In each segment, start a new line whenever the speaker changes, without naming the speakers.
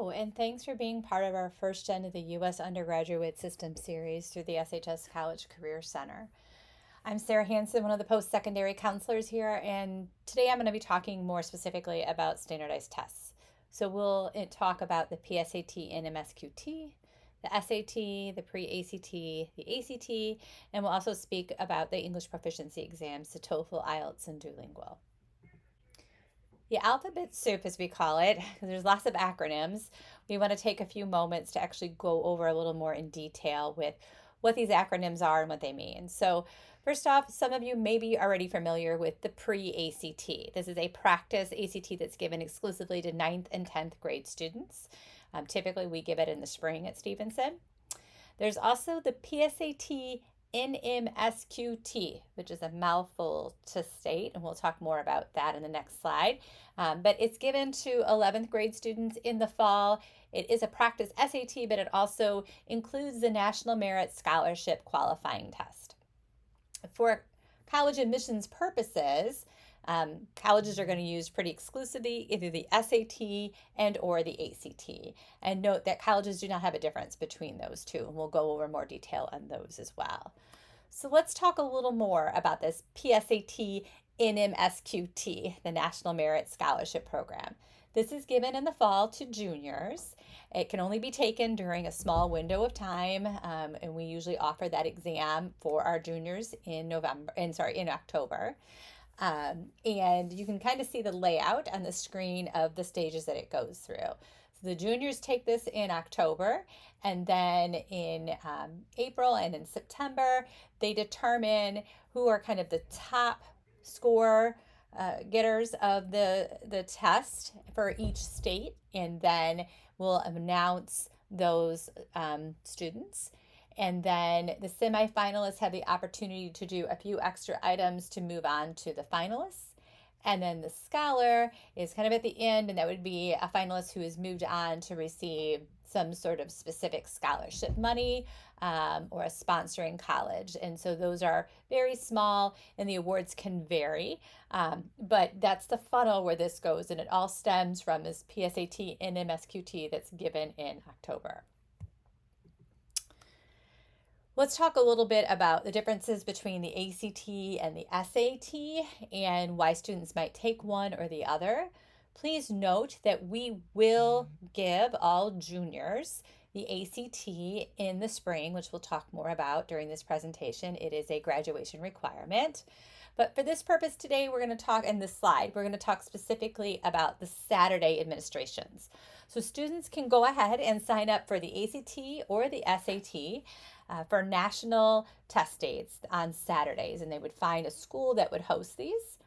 and thanks for being part of our first gen of the U.S. Undergraduate System series through the SHS College Career Center. I'm Sarah Hanson, one of the post-secondary counselors here, and today I'm going to be talking more specifically about standardized tests. So we'll talk about the PSAT and MSQT, the SAT, the pre-ACT, the ACT, and we'll also speak about the English proficiency exams, the TOEFL, IELTS, and Duolingo. The alphabet soup, as we call it, because there's lots of acronyms, we want to take a few moments to actually go over a little more in detail with what these acronyms are and what they mean. So first off, some of you may be already familiar with the pre-ACT. This is a practice ACT that's given exclusively to 9th and 10th grade students. Typically, we give it in the spring at Stevenson. There's also the PSAT NMSQT, which is a mouthful to state, and we'll talk more about that in the next slide. But it's given to 11th grade students in the fall. It is a practice SAT, but it also includes the National Merit Scholarship qualifying test. For college admissions purposes, colleges are going to use pretty exclusively either the SAT and or the ACT. And note that colleges do not have a difference between those two, and we'll go over more detail on those as well. So let's talk a little more about this PSAT NMSQT, the National Merit Scholarship Program. This is given in the fall to juniors. It can only be taken during a small window of time, and we usually offer that exam for our juniors in October. And you can kind of see the layout on the screen of the stages that it goes through. So the juniors take this in October, and then in April and in September, they determine who are kind of the top score getters of the test for each state, and then we'll announce those students. And then the semifinalists have the opportunity to do a few extra items to move on to the finalists. And then the scholar is kind of at the end, and that would be a finalist who has moved on to receive some sort of specific scholarship money or a sponsoring college. And so those are very small, and the awards can vary. But that's the funnel where this goes, and it all stems from this PSAT and MSQT that's given in October. Let's talk a little bit about the differences between the ACT and the SAT and why students might take one or the other. Please note that we will give all juniors the ACT in the spring, which we'll talk more about during this presentation. It is a graduation requirement. But for this purpose today, we're going to talk in this slide, we're going to talk specifically about the Saturday administrations. So students can go ahead and sign up for the ACT or the SAT for national test dates on Saturdays, and they would find a school that would host these.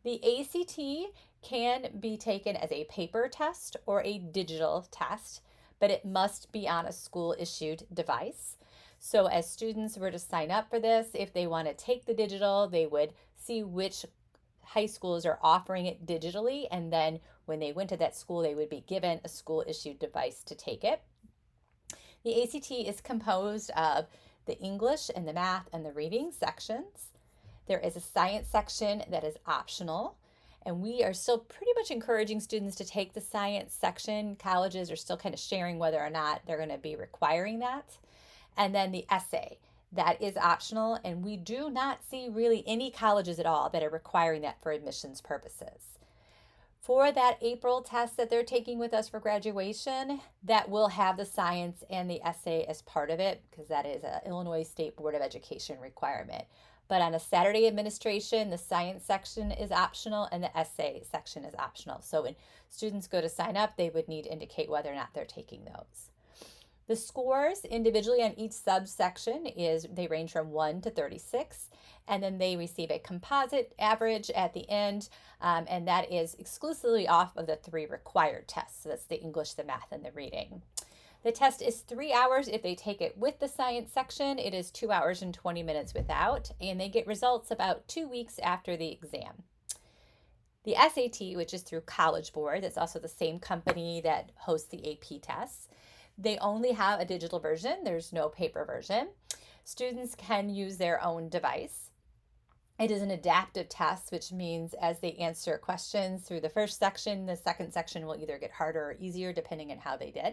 The ACT can be taken as a paper test or a digital test, but it must be on a school-issued device. So as students were to sign up for this, if they want to take the digital, they would see which high schools are offering it digitally, and then when they went to that school, they would be given a school-issued device to take it. The ACT is composed of the English and the math and the reading sections. There is a science section that is optional, and we are still pretty much encouraging students to take the science section. Colleges are still kind of sharing whether or not they're going to be requiring that. And then the essay, that is optional, and we do not see really any colleges at all that are requiring that for admissions purposes. For that April test that they're taking with us for graduation, that will have the science and the essay as part of it, because that is an Illinois State Board of Education requirement. But on a Saturday administration, the science section is optional and the essay section is optional. So when students go to sign up, they would need to indicate whether or not they're taking those. The scores individually on each subsection they range from 1 to 36, and then they receive a composite average at the end, and that is exclusively off of the 3 required tests. So that's the English, the math, and the reading. The test is 3 hours if they take it with the science section. It is 2 hours and 20 minutes without, and they get results about 2 weeks after the exam. The SAT, which is through College Board, that's also the same company that hosts the AP tests. They only have a digital version. There's no paper version. Students can use their own device. It is an adaptive test, which means as they answer questions through the first section, the second section will either get harder or easier depending on how they did.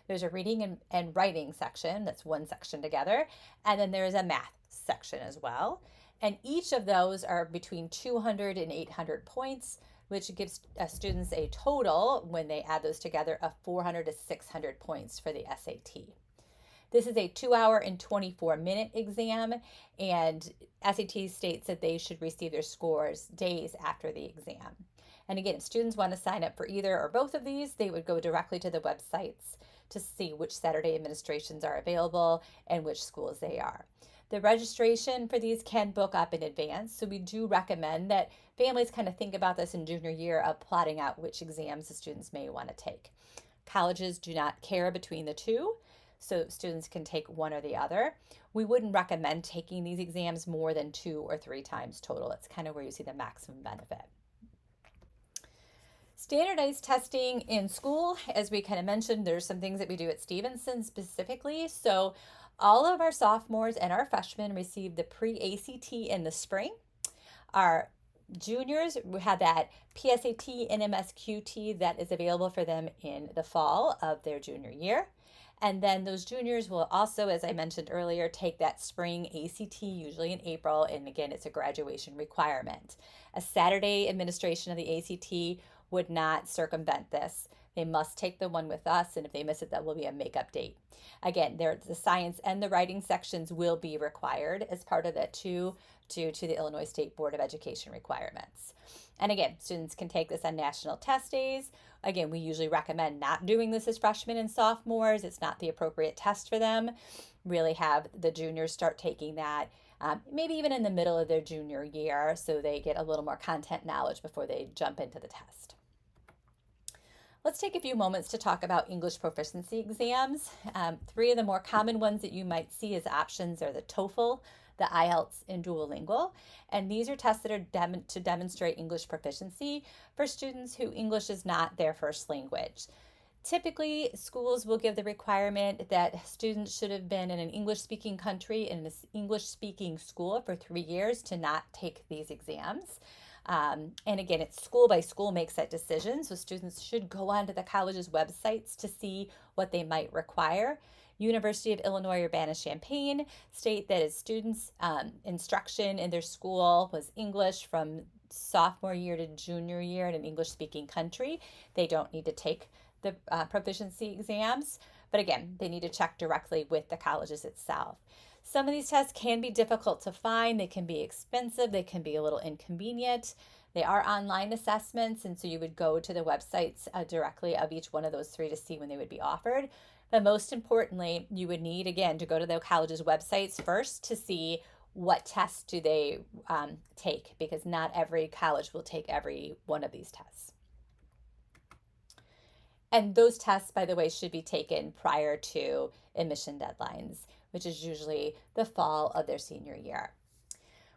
There's a reading and writing section, that's one section together, and then there's a math section as well. And each of those are between 200 and 800 points, which gives students a total, when they add those together, of 400 to 600 points for the SAT. This is a 2-hour and 24-minute exam, and SAT states that they should receive their scores days after the exam. And again, if students want to sign up for either or both of these, they would go directly to the websites to see which Saturday administrations are available and which schools they are. The registration for these can book up in advance, so we do recommend that families kind of think about this in junior year of plotting out which exams the students may want to take. Colleges do not care between the two, so students can take one or the other. We wouldn't recommend taking these exams more than 2 or 3 times total. It's kind of where you see the maximum benefit. Standardized testing in school, as we kind of mentioned, there's some things that we do at Stevenson specifically. So all of our sophomores and our freshmen receive the pre-ACT in the spring. Our juniors have that PSAT and MSQT that is available for them in the fall of their junior year. And then those juniors will also, as I mentioned earlier, take that spring ACT, usually in April, and again, it's a graduation requirement. A Saturday administration of the ACT would not circumvent this. They must take the one with us, and if they miss it, that will be a makeup date. Again, the science and the writing sections will be required as part of that too, due to the Illinois State Board of Education requirements. And again, students can take this on national test days. Again, we usually recommend not doing this as freshmen and sophomores. It's not the appropriate test for them. Really have the juniors start taking that, maybe even in the middle of their junior year, so they get a little more content knowledge before they jump into the test. Let's take a few moments to talk about English proficiency exams. 3 of the more common ones that you might see as options are the TOEFL, the IELTS, and Duolingo. And these are tests that are to demonstrate English proficiency for students who English is not their first language. Typically, schools will give the requirement that students should have been in an English-speaking country in an English-speaking school for 3 years to not take these exams. And again, it's school by school makes that decision, so students should go onto the college's websites to see what they might require. University of Illinois Urbana-Champaign state that as students' instruction in their school was English from sophomore year to junior year in an English-speaking country, they don't need to take the proficiency exams. But again, they need to check directly with the colleges itself. Some of these tests can be difficult to find. They can be expensive. They can be a little inconvenient. They are online assessments, and so you would go to the websites directly of each one of those 3 to see when they would be offered. But most importantly, you would need, again, to go to the college's websites first to see what tests do they take, because not every college will take every one of these tests. And those tests, by the way, should be taken prior to admission deadlines, which is usually the fall of their senior year.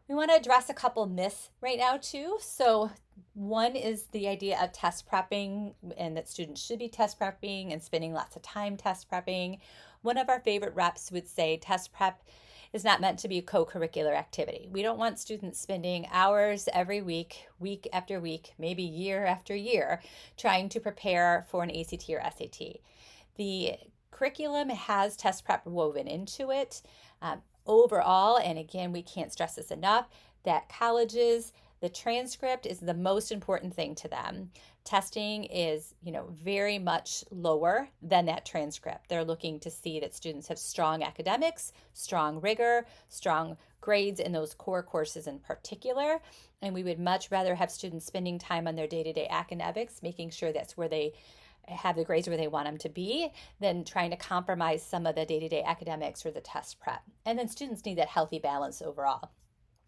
We want to address a couple myths right now too. So one is the idea of test prepping, and that students should be test prepping and spending lots of time test prepping. One of our favorite reps would say test prep is not meant to be a co-curricular activity. We don't want students spending hours every week, week after week, maybe year after year, trying to prepare for an ACT or SAT. The curriculum has test prep woven into it. Overall, and again, we can't stress this enough, that colleges, the transcript is the most important thing to them. Testing is, very much lower than that transcript. They're looking to see that students have strong academics, strong rigor, strong grades in those core courses in particular. And we would much rather have students spending time on their day-to-day academics, making sure that's where they have the grades where they want them to be, than trying to compromise some of the day-to-day academics or the test prep. And then students need that healthy balance overall.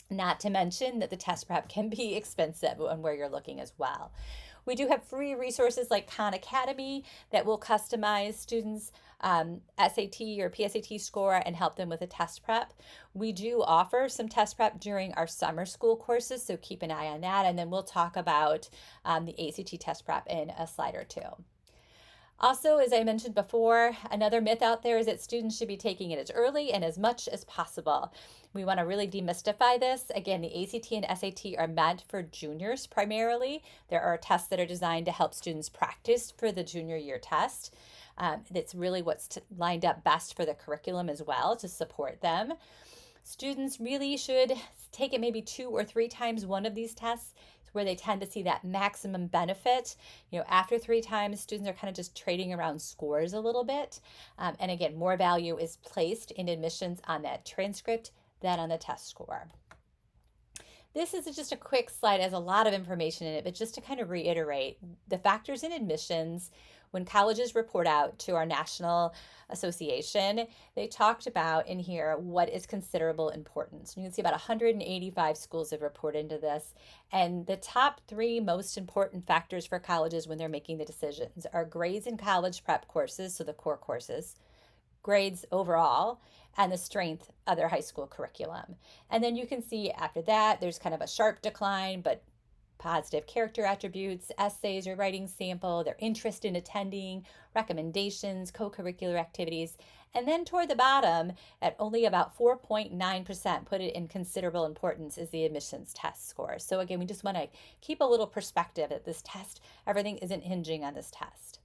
Not to mention that the test prep can be expensive on where you're looking as well. We do have free resources like Khan Academy that will customize students' SAT or PSAT score and help them with a test prep. We do offer some test prep during our summer school courses, so keep an eye on that. And then we'll talk about the ACT test prep in a slide or two. Also, as I mentioned before, another myth out there is that students should be taking it as early and as much as possible. We want to really demystify this. Again, the ACT and SAT are meant for juniors primarily. There are tests that are designed to help students practice for the junior year test. That's really what's lined up best for the curriculum as well to support them. Students really should take it maybe 2 or 3 times one of these tests where they tend to see that maximum benefit. After 3 times, students are kind of just trading around scores a little bit. And again, more value is placed in admissions on that transcript than on the test score. This is just a quick slide. It has a lot of information in it, but just to kind of reiterate the factors in admissions. When colleges report out to our national association, they talked about in here what is considerable importance. You can see about 185 schools have reported into this. And the top 3 most important factors for colleges when they're making the decisions are grades in college prep courses, so the core courses, grades overall, and the strength of their high school curriculum. And then you can see after that, there's kind of a sharp decline, but positive character attributes, essays or writing sample, their interest in attending, recommendations, co-curricular activities. And then toward the bottom, at only about 4.9%, put it in considerable importance, is the admissions test score. So again, we just want to keep a little perspective that this test, everything isn't hinging on this test.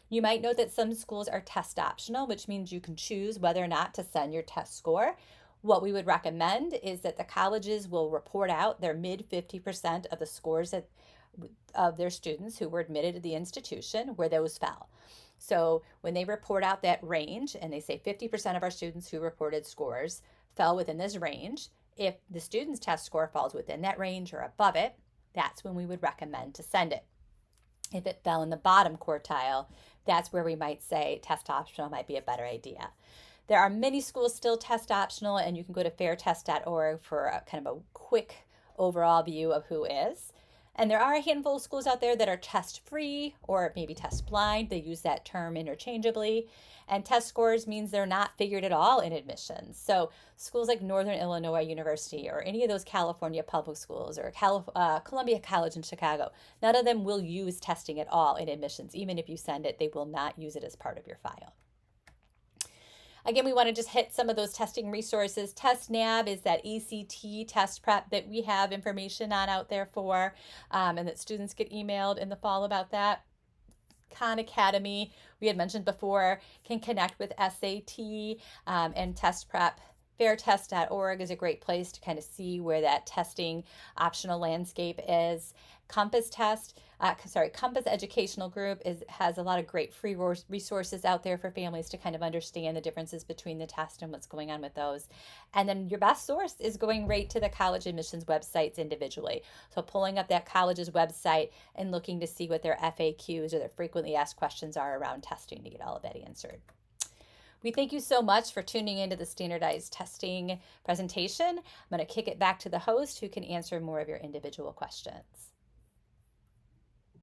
You might note that some schools are test optional, which means you can choose whether or not to send your test score. What we would recommend is that the colleges will report out their mid 50% of the scores of their students who were admitted to the institution where those fell. So when they report out that range and they say 50% of our students who reported scores fell within this range, if the student's test score falls within that range or above it, that's when we would recommend to send it. If it fell in the bottom quartile, that's where we might say test optional might be a better idea. There are many schools still test optional, and you can go to fairtest.org for a kind of a quick overall view of who is. And there are a handful of schools out there that are test free or maybe test blind. They use that term interchangeably. And test scores means they're not figured at all in admissions. So schools like Northern Illinois University or any of those California public schools or Columbia College in Chicago, none of them will use testing at all in admissions. Even if you send it, they will not use it as part of your file. Again, we want to just hit some of those testing resources. TestNav is that ACT test prep that we have information on out there for, and that students get emailed in the fall about that. Khan Academy, we had mentioned before, can connect with SAT and test prep. Fairtest.org is a great place to kind of see where that testing optional landscape is. Compass Educational Group has a lot of great free resources out there for families to kind of understand the differences between the test and what's going on with those. And then your best source is going right to the college admissions websites individually. So pulling up that college's website and looking to see what their FAQs or their frequently asked questions are around testing to get all of that answered. We thank you so much for tuning into the standardized testing presentation. I'm going to kick it back to the host who can answer more of your individual questions.